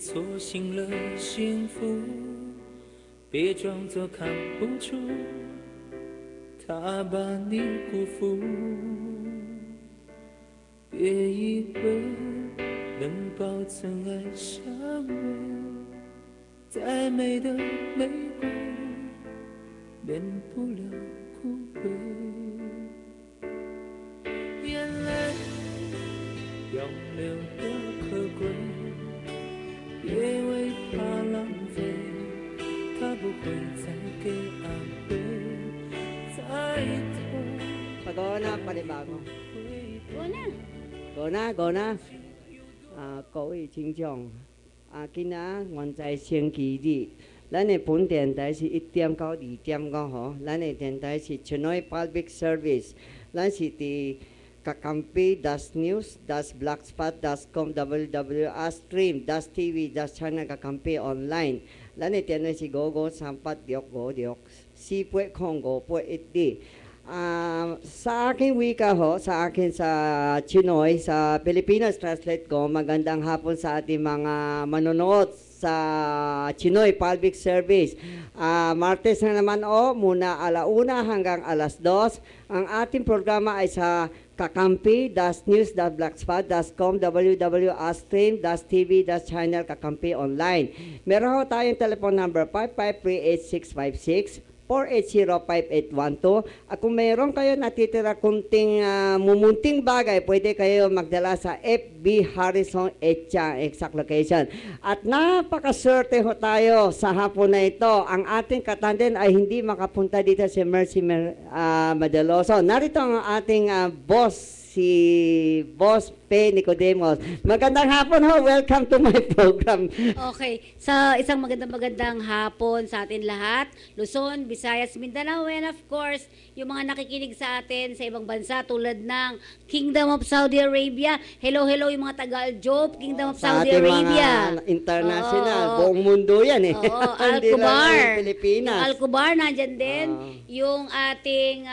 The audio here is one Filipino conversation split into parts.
错信了幸福，别装作看不出，他把你辜负。别以为能保存爱香味，再美的玫瑰免不了枯萎。眼泪要流多可贵，别为怕浪费，他不会再给安慰，再痛。Pagawa na, panibago. Go na. Go na, go na.各位聽眾，今仔原在星期日，咱的本電台是1點到2點5吼，咱的電台是 Chinoy Public Service， 咱是伫kakampi news blogspot.com www.stream tv channel kakampi online， 咱的電台是55385656 480581D。Sa aking wika ho, sa akin sa Chinoy, sa Pilipinas translate ko, magandang hapon sa ating mga manonood sa Chinoy Public Service. Martes na naman muna 1:00 hanggang 2:00. Ang ating programa ay sa kakampi-news.blogspot.com www.stream-tv.channel kakampi online. Meron ho tayong telephone number 553-8656 4805812. At kung mayroon kayo natitira kunting mumunting bagay, pwede kayo magdala sa FB Harrison Etcha exact location. At napakaswerte ho tayo sa hapon na ito. Ang ating katanden ay hindi makapunta dito si Mercy Madaloso. Narito ang ating boss, si Boss P. Nicodemos. Magandang hapon ho. Welcome to my program. Okay. Sa isang magandang hapon sa atin lahat. Luzon, Visayas, Mindanao, and of course, yung mga nakikinig sa atin sa ibang bansa tulad ng Kingdom of Saudi Arabia. Hello yung mga taga-Aljob, Kingdom of Saudi Arabia. Mga international, buong mundo yan eh. Oo, Hindi lang Al-Kubar. yung Pilipinas. Yung Al-Kubar, nandyan din. Yung ating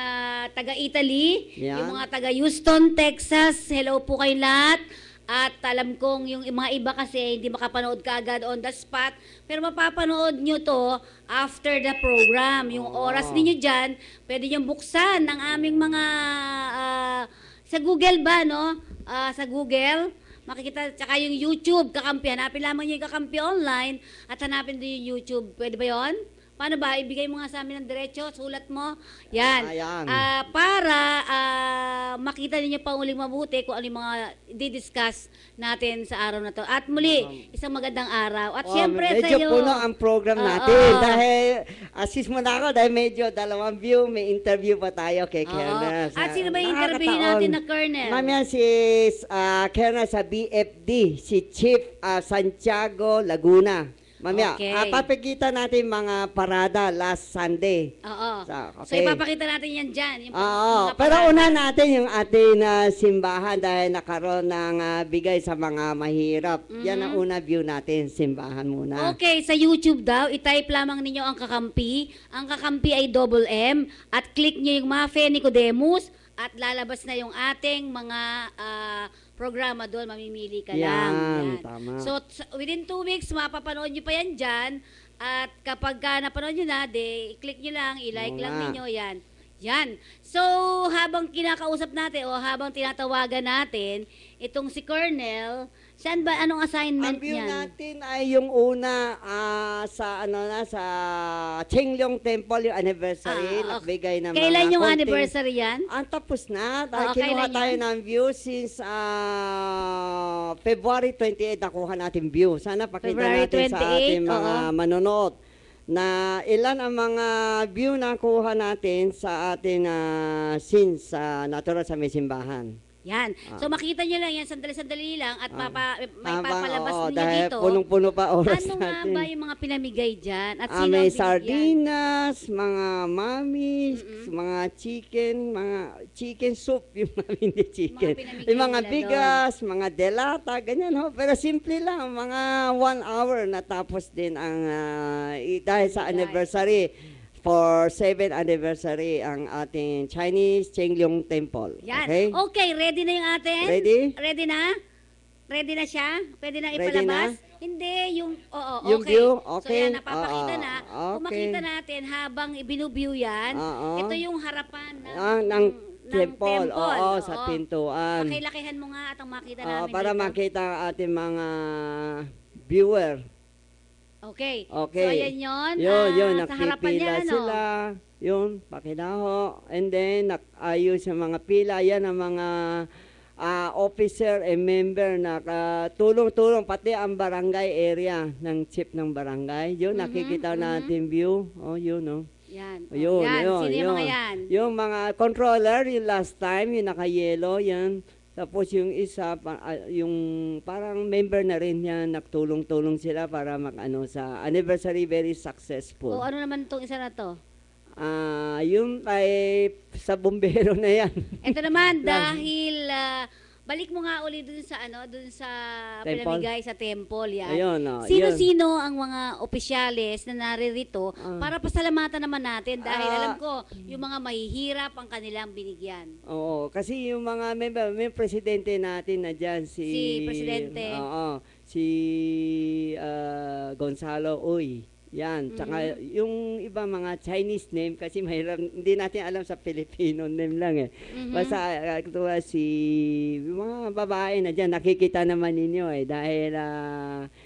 taga-Italy, Yan. yung mga taga-Houston, Texas. Hello po kayo lahat. At alam kong yung mga iba kasi hindi makapanood kaagad on the spot. Pero mapapanood nyo to after the program. Yung oras ninyo dyan, pwede nyo buksan ng aming mga sa Google ba, no? Sa Google. Makikita, tsaka yung YouTube, Kakampi. Hanapin lamang nyo yung Kakampi online at hanapin din yung YouTube. Pwede ba yon? Paano ba? Ibigay mo nga sa amin ng diretso, sulat mo. Yan. Ayan. Para makita ninyo pa uling mabuti kung ano yung mga didiscuss natin sa araw na to. At muli, isang magandang araw. At syempre sa medyo iyo. puno ang program natin. Dahil, assist mo na ako dahil medyo 2 view, may interview pa tayo kay Colonel. At sino ba yung interview natin na Colonel? Mamaya si Colonel sa BFD, si Chief Santiago Laguna. Mamaya, Okay. papakita natin mga parada last Sunday. Oo. So Okay. ipapakita natin yan dyan. Yung Oo, mga pero parada. una natin yung ating simbahan dahil nakaroon ng bigay sa mga mahirap. Yan ang una view natin, simbahan muna. Okay, sa YouTube daw, itype lamang ninyo ang Kakampi. Ang Kakampi ay double M. At click nyo yung Mafe Nicodemus. At lalabas na yung ating mga programa doon. Mamimili ka lang. Yan, tama. So, within 2 weeks, mapapanood nyo pa yan dyan. At kapag napanood nyo na, i-click nyo lang, i-like Oo lang nga. ninyo yan. Yan. So, habang kinakausap natin o habang tinatawagan natin, itong si Colonel, saan ba, anong assignment Ang view niyan? natin ay yung una sa sa Chenglong Temple yung anniversary, Okay. nagbigay ng Kailan mga yung konting- anniversary yan? Tapos na. Dahil Oo, kinuha kailan tayo yan? ng view since February 28 nakuha natin view. Sana pakita February natin sa 28, ating mga oo. manonood na ilan ang mga view na kuha natin sa ating since natural sa may simbahan. Yan. So makita nyo lang yan, sandali-sandali lang at may papalabas Oo, ninyo dahil dito. punong-puno pa oras Ano nga natin. ba yung mga pinamigay dyan? At sino May ang binigyan? sardinas, mga mamis, mga chicken soup, yung mga hindi chicken. pinamigay Yung mga nila bigas, mga delata, ganyan ho. Pero simple lang, mga 1 hour natapos din ang, dahil sa anniversary, for 7th anniversary ang ating Chinese Chenglong Temple. Yan. Okay? Okay, ready na yung atin? Ready? Ready na? Ready na siya? Pwede na Ready ipalabas? Hindi, oo, Yung okay. view, So okay. yan, napapakita na. Kung Okay. makita natin habang ibinu-view yan, Oo. ito yung harapan Ng temple, oo, sa pintuan. Pakilakihan mo nga at ang makita Oo, namin para dito. makita ang ating mga viewer. Okay. Okay. So ayan yun. Yun, sa harapan niya, nakipila ano? sila. Yun, pakidaho. And then, ayos sa mga pila. Yan ang mga officer and member na tulong-tulong, pati ang barangay area ng chief ng barangay. Yun, nakikita natin view. Oh, yun, oh. Yan. Yun, yan. yun, Sino yung mga yun. yan? Yung mga controller, yung last time, yung naka-yellow, yan. Tapos yung isa, yung parang member na rin yan, nagtulong-tulong sila para sa anniversary, very successful. O ano naman itong isa na to? Yung ay sa bumbero na yan. Ito naman, dahil balik mo nga uli dun sa Temple? pinamigay sa temple yan. Ayun, oh, Sino-sino ang mga opisyales na naririto para pasalamatan naman natin dahil alam ko, yung mga mahihirap ang kanilang binigyan. Oo, kasi yung mga member, may presidente natin na dyan, Si Presidente. Oo, si Gonzalo Uy. Yan, tsaka yung iba mga Chinese name kasi mahirap, hindi natin alam sa Filipino name lang eh. Basta yung mga babae na dyan, nakikita naman ninyo eh dahil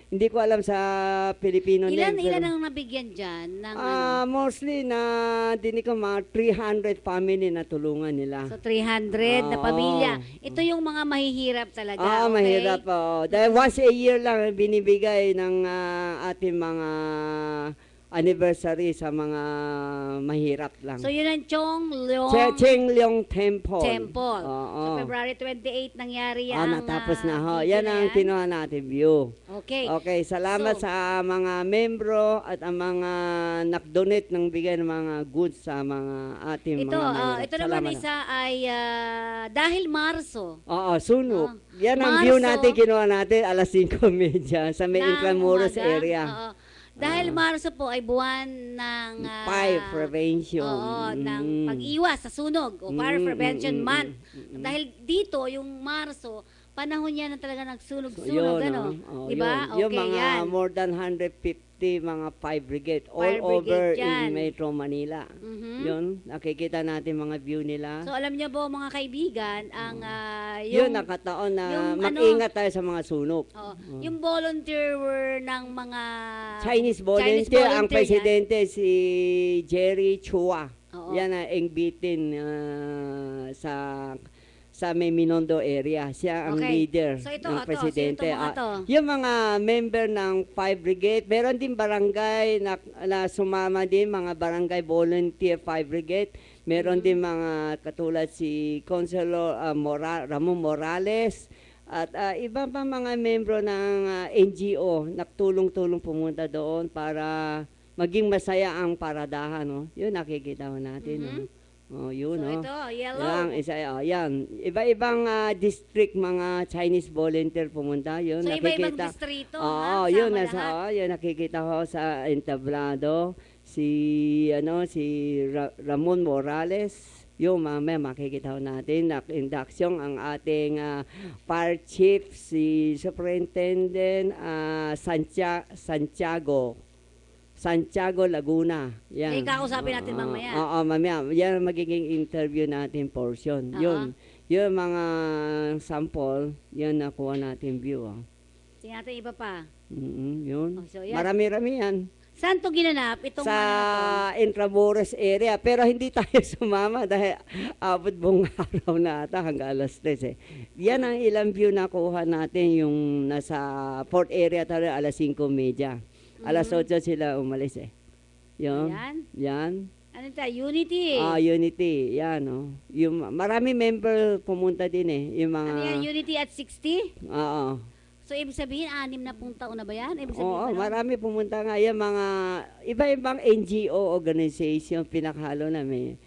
hindi ko alam sa Filipino name. Ilan ang nabigyan dyan? Ng, Mostly na dinig ko mga 300 family na tulungan nila. So 300 na Oo. pamilya. Ito yung mga mahihirap talaga. Okay? Mahirap. Dahil once a year lang binibigay ng ating mga anniversary sa mga mahirap lang. So yun ang Chong Leong Cheng Leong Temple. So February 28 nangyari Ah, ang natapos na ho. video Yan na ang yan. kinuha natin view. Okay. Okay, salamat So, sa mga membro at ang mga nag-donate ng bigay ng mga goods sa mga ating Ito, mga mahirap. ito naman Salamat. isa ay dahil Marso. Oo, sunog. Yan ang Marso, view natin, kinuha natin, alas 5:30 sa may ng Intramuros umaga. area. Oo. Dahil Marso po ay buwan ng Fire prevention. Oo, ng pag-iwas sa sunog o Fire Prevention Month. Dahil dito, yung Marso, panahon niya na talaga nagsunog-sunog, ano? Diba? Yung Okay, mga yan. more than 150 mga fire brigade all Fire over brigade yan. in Metro Manila. Mhm. Yun, nakikita natin mga view nila. So alam niyo po mga kaibigan, ang yun, nakataon na yung mag-ingat tayo sa mga sunog. yung volunteer ng mga Chinese volunteer, ang volunteer presidente si Jerry Chua. Oo. Yan ang Engbitin sa may Minondo area. Siya ang Okay. leader So ito, ng presidente. sino itong mga to? Yung mga member ng Fire Brigade, meron din barangay na sumama din, mga barangay volunteer Fire Brigade. Meron din mga katulad si Consuelo Ramon Morales at iba pa mga membro ng NGO nagtulong-tulong pumunta doon para maging masaya ang paradahan. No? Yun nakikita ho natin. No? Oh, yun, So no? ito, yellow. Yan, yan. Iba-ibang district mga Chinese volunteer pumunta. Yun, So iba-ibang nakikita. distrito, Oo, sama yun, lahat. yun, nakikita ko sa entablado. Si Ramon Morales. Yung mamaya makikita ko natin, induction ang ating fire chief, si Superintendent Santiago Laguna. Yan. Ay, kakausapin natin mamaya. Oo, mamaya. Yan ang magiging interview natin portion. Yun. Yung mga sample, yan nakuha natin view. Tingnan natin iba pa. Yun. So, yan. Marami-rami yan. Saan to ginanap? Itong Sa ano Intramuros area. Pero hindi tayo sumama dahil abot buong araw na ata hanggang alas 3 eh. Yan ang ilang view na kuha natin yung nasa port area tayo alas 5:30. Alas 8 sila umalis eh. Yun. Yan. Yan. Ano ito? Unity. Unity. Yan, oh. Yung marami member pumunta din eh. Yung mga Ano yan? Unity at 60? Oo. So, ibig sabihin, 60 taon na ba yan? Ibig sabihin, Oo, ano? marami pumunta nga yan, mga iba-ibang NGO organization pinaghalo namin.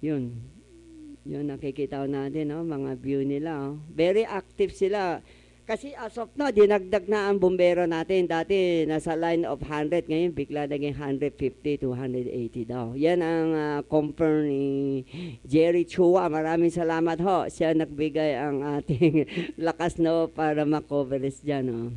Yun. Yun nakikita ko natin, no? Mga view nila. Oh. Very active sila. Kasi as of now, dinagdag na ang bumbero natin. Dati nasa line of 100, ngayon bigla naging 150 to 180 daw. Yan ang confirm ni Jerry Chua. Maraming salamat ho. Siya nagbigay ang ating lakas na para makoveris dyan. Oh.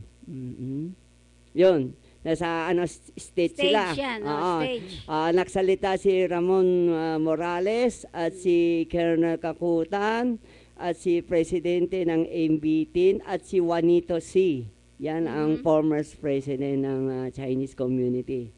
Yun. Nasa state sila. Yan, Oo. stage. Nagsalita si Ramon Morales at si Colonel Kakutan at si Presidente ng MB10 at si Juanito C. Yan ang former president ng Chinese community.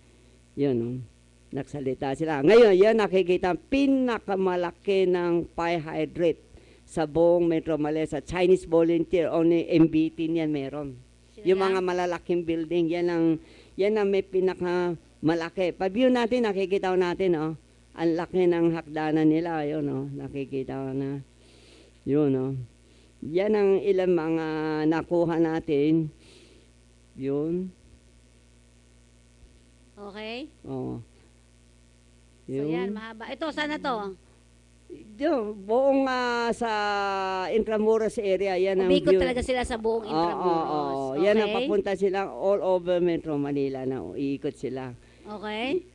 Yun. Nagsalita sila. Ngayon, yan nakikita pinakamalaki ng fire hydrant sa buong Metro Manila. Chinese volunteer, only MB10 yan meron. Yung mga malalaking building, yan ang may pinaka malaki. Pag-view natin, nakikita natin, ang laki ng hagdanan nila, yun, nakikita na, yun, yan ang ilang mga nakuha natin, yun. Okay? Oo. So yan, mahaba. Ito, sana to? Yung buong sa Intramuros area, yan ang Umikot view. talaga sila sa buong Intramuros. Oo. Okay? Yan ang papunta sila all over Metro Manila na iikot sila. Okay?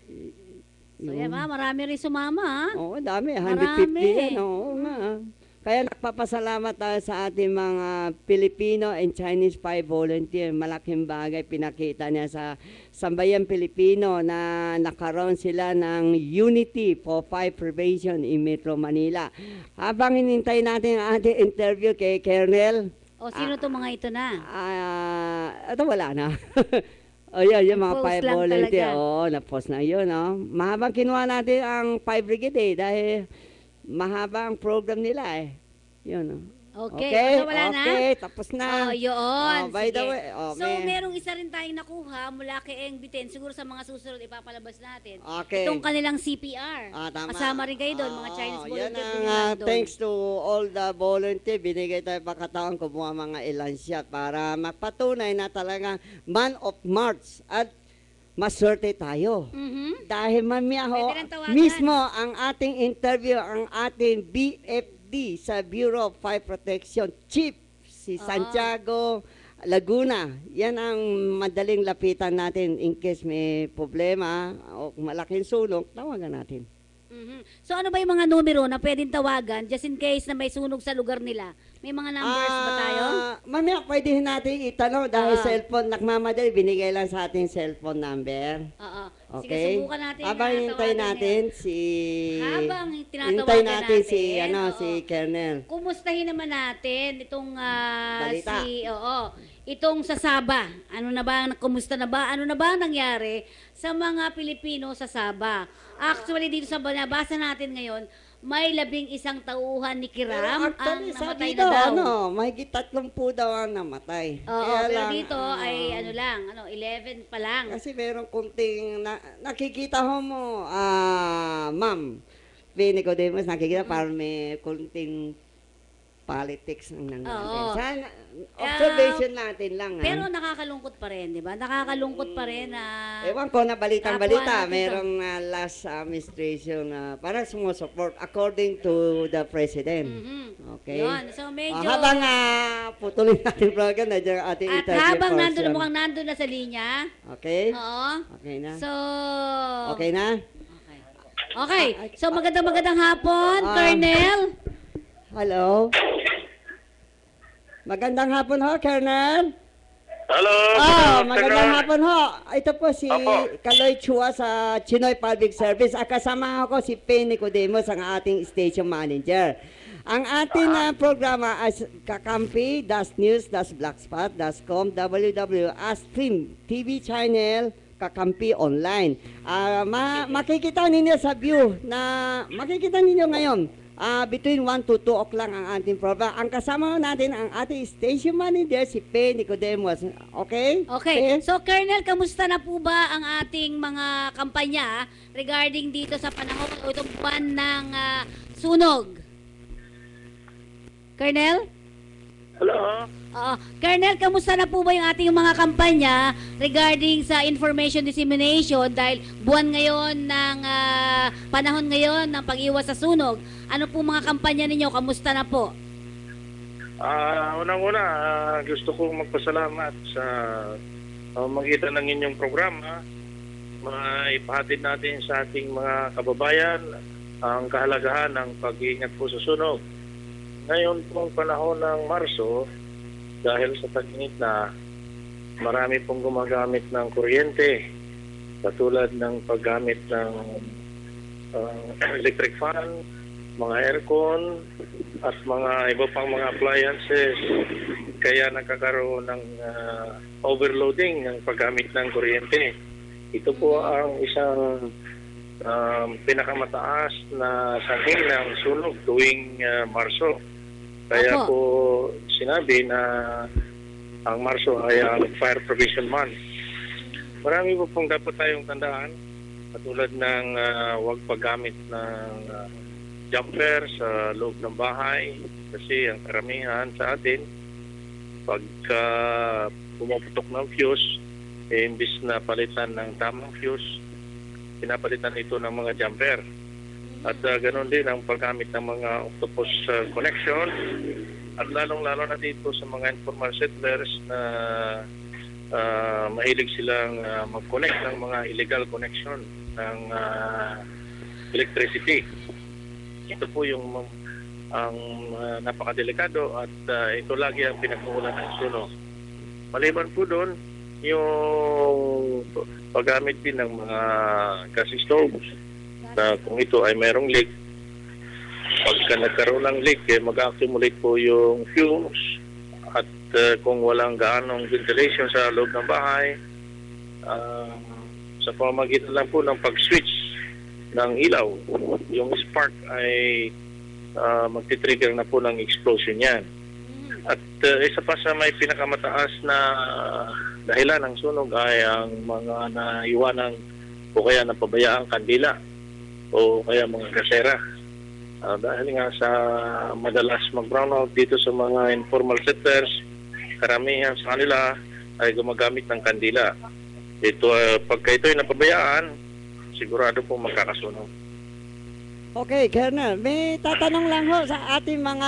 So yan, marami rin sumama. Oo, dami. 150 Marami. yan. Oo nga. Kaya nagpapasalamat tayo sa ating mga Filipino and Chinese fire volunteer. Malaking bagay pinakita niya sa sambayang Pilipino na nakaroon sila ng unity for fire prevention in Metro Manila. Habang hinintay natin ang ating interview kay Colonel, O, sino to mga ito na? ito wala na. O yan, yung mga Post fire lang volunteer. talaga. Oo, na-post na yun. Mahabang kinuha natin ang fire brigade dahil mahaba ang program nila Yun. Okay, so wala na? Okay, tapos na. Oh, yun. By the Sige. way, So, merong isa rin tayong nakuha mula kay MB10. Siguro sa mga susunod, ipapalabas natin. Okay. Itong kanilang CPR. Tama. Kasama rin kayo doon, mga Chinese Yan volunteer ang din nandun. thanks to all the volunteer. Binigay tayo pagkataon kumuha mga ilan shot para mapatunay na talaga man of March at maswerte tayo. Mhm. Dahil mamaya Pwede nang tawagan. mismo ang ating interview, ang ating BFD sa Bureau of Fire Protection Chief, si Santiago Laguna. Yan ang madaling lapitan natin in case may problema o malaking sunog, tawagan natin. Mhm. So, ano ba yung mga numero na pwedeng tawagan just in case na may sunog sa lugar nila? May mga numbers ba tayo? Mamaya pwede natin itanong dahil Ah. cellphone, nagmamadali, binigay lang sa ating cellphone number. Oo. Sige, Okay? subukan natin. Habang na hintay tawagan natin ngayon. si... Habang tinatawagan hintay natin si, natin, oo. si Colonel. Kumustahin naman natin itong Balita. itong sa Sabah. Ano na ba, kumusta na ba? Ano na ba ang nangyari sa mga Pilipino sa Sabah? Actually, dito sa nabasa natin ngayon, may 11 tauhan ni Kiram ang Actually, namatay sabi na daw. mahigit 30 daw ang namatay. Oo, Kaya pero lang, dito ay 11 pa lang. Kasi meron kunting, nakikita mo, ma'am, Nicodemus, nakikita parang may kunting politics ang nangyari. Oo. Sana, observation natin lang. Pero nakakalungkot pa rin, di ba? Nakakalungkot pa rin na... Ewan ko na Kapwa balitang-balita, natin merong last administration na parang sumusupport according to the president. Mhm. Okay? Yun, so medyo... Habang putulin natin program, nandiyan ang ating At interview habang portion. nandun, mukhang nandun na sa linya. Okay? Oo. Okay na? So... Okay na? Okay. So magandang hapon, Colonel. Hello? Magandang hapon ho, Colonel. Hello. Magandang hapon ho. Ito po si Opo. Kaloy Chua sa Chinoy Public Service. Kasama ko si Pen Nicodemus, ang ating station manager. Ang ating programa ay Kakampi, News, Blogspot.com, www.Astream TV channel, Kakampi Online. Makikita ninyo sa view na makikita ninyo ngayon. Between 1 to 2 o'clock ang ating program. Ang kasama natin ang ating station manager, si Pen Nicodemus. Okay? Okay. So, Colonel, kamusta na po ba ang ating mga kampanya regarding dito sa panahon o itong buwan ng sunog? Colonel? Hello. Colonel, kamusta na po ba yung ating mga kampanya regarding sa information dissemination dahil buwan ngayon ng panahon ngayon ng pag-iwas sa sunog? Ano po mga kampanya ninyo? Kamusta na po? Unang-una, gusto kong magpasalamat sa magitan ng inyong programa. Maipahatid natin sa ating mga kababayan ang kahalagahan ng pag-iingat po sa sunog. Ngayon pong panahon ng Marso, dahil sa tag-init na, marami pong gumagamit ng kuryente, katulad ng paggamit ng electric fan, mga aircon, at mga iba pang mga appliances. Kaya nakakaroon ng overloading ng paggamit ng kuryente. Ito po ang isang pinakamataas na sanhi ng sunog tuwing Marso. Kaya Opo. po sinabi na ang Marso ay ang Fire Prevention Month. Marami po pong dapat tayong tandaan, katulad ng huwag paggamit ng jumper sa loob ng bahay, kasi ang karamihan sa atin, pagka pumuputok ng fuse, imbis na palitan ng tamang fuse, pinapalitan ito ng mga jumper. At ganoon din ang paggamit ng mga octopus connection, at lalong-lalo na dito sa mga informal settlers na mahilig silang mag-connect ng mga illegal connection ng electricity. Ito po yung ang napakadelikado, at ito lagi ang pinag-uulan ng sunog. Maliban po doon, yung paggamit din ng mga gas stoves, na kung ito ay mayroong leak, pagka nagkaroon ng leak, mag-accumulate po yung fumes, at kung walang gaanong ventilation sa loob ng bahay, sa pamamagitan lang po ng pag-switch ng ilaw, yung spark ay magti-trigger na po ng explosion yan. At isa pa sa may pinakamataas na dahilan ng sunog ay ang mga naiwanang o kaya napabayaang kandila o kaya mga gasera. Dahil nga sa madalas mag-brownout dito sa mga informal settlers, karamihan sa kanila ay gumagamit ng kandila. Ito, pagka ito ay napabayaan, sigurado po magkakasunog. Okay, Colonel, may tatanong lang ho sa ating mga